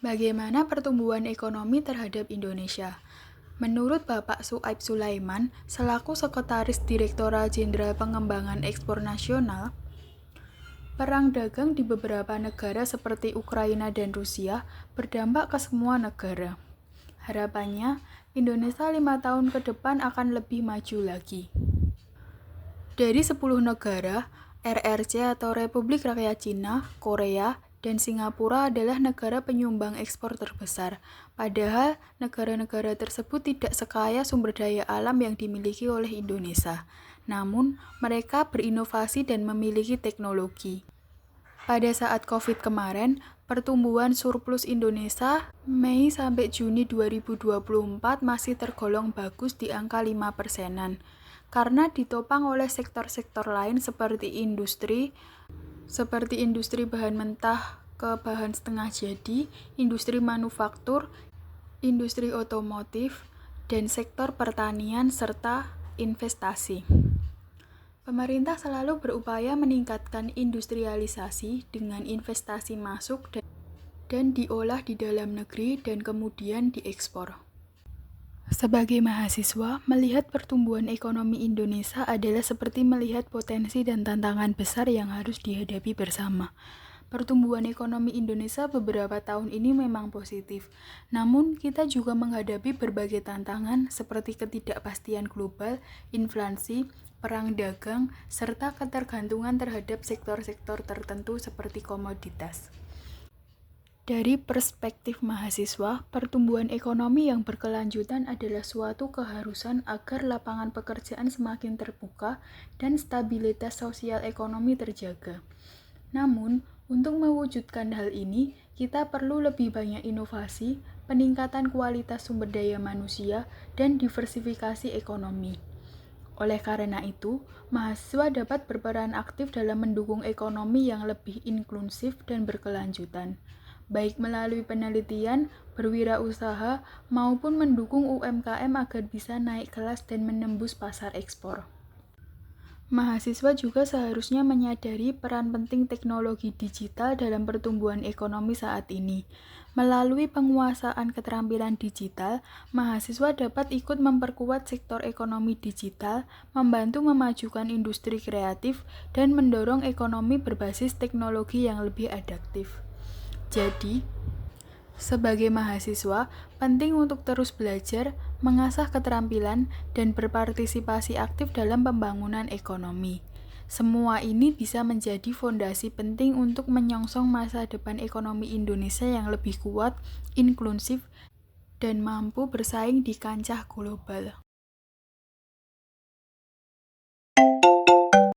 Bagaimana pertumbuhan ekonomi terhadap Indonesia? Menurut Bapak Suaib Sulaiman, selaku Sekretaris Direktorat Jenderal Pengembangan Ekspor Nasional, perang dagang di beberapa negara seperti Ukraina dan Rusia berdampak ke semua negara. Harapannya, Indonesia 5 tahun ke depan akan lebih maju lagi. Dari 10 negara, RRC atau Republik Rakyat Cina, Korea, dan Singapura adalah negara penyumbang ekspor terbesar. Padahal, negara-negara tersebut tidak sekaya sumber daya alam yang dimiliki oleh Indonesia. Namun, mereka berinovasi dan memiliki teknologi. Pada saat COVID kemarin, pertumbuhan surplus Indonesia Mei sampai Juni 2024 masih tergolong bagus di angka 5%-an. Karena ditopang oleh sektor-sektor lain seperti industri bahan mentah ke bahan setengah jadi, industri manufaktur, industri otomotif, dan sektor pertanian serta investasi. Pemerintah selalu berupaya meningkatkan industrialisasi dengan investasi masuk dan diolah di dalam negeri dan kemudian diekspor. Sebagai mahasiswa, melihat pertumbuhan ekonomi Indonesia adalah seperti melihat potensi dan tantangan besar yang harus dihadapi bersama. Pertumbuhan ekonomi Indonesia beberapa tahun ini memang positif, namun kita juga menghadapi berbagai tantangan seperti ketidakpastian global, inflasi, perang dagang, serta ketergantungan terhadap sektor-sektor tertentu seperti komoditas. Dari perspektif mahasiswa, pertumbuhan ekonomi yang berkelanjutan adalah suatu keharusan agar lapangan pekerjaan semakin terbuka dan stabilitas sosial ekonomi terjaga. Namun, untuk mewujudkan hal ini, kita perlu lebih banyak inovasi, peningkatan kualitas sumber daya manusia, dan diversifikasi ekonomi. Oleh karena itu, mahasiswa dapat berperan aktif dalam mendukung ekonomi yang lebih inklusif dan berkelanjutan, baik melalui penelitian, berwirausaha, maupun mendukung UMKM agar bisa naik kelas dan menembus pasar ekspor. Mahasiswa juga seharusnya menyadari peran penting teknologi digital dalam pertumbuhan ekonomi saat ini. Melalui penguasaan keterampilan digital, mahasiswa dapat ikut memperkuat sektor ekonomi digital, membantu memajukan industri kreatif, dan mendorong ekonomi berbasis teknologi yang lebih adaptif. Jadi, sebagai mahasiswa, penting untuk terus belajar, mengasah keterampilan, dan berpartisipasi aktif dalam pembangunan ekonomi. Semua ini bisa menjadi fondasi penting untuk menyongsong masa depan ekonomi Indonesia yang lebih kuat, inklusif, dan mampu bersaing di kancah global.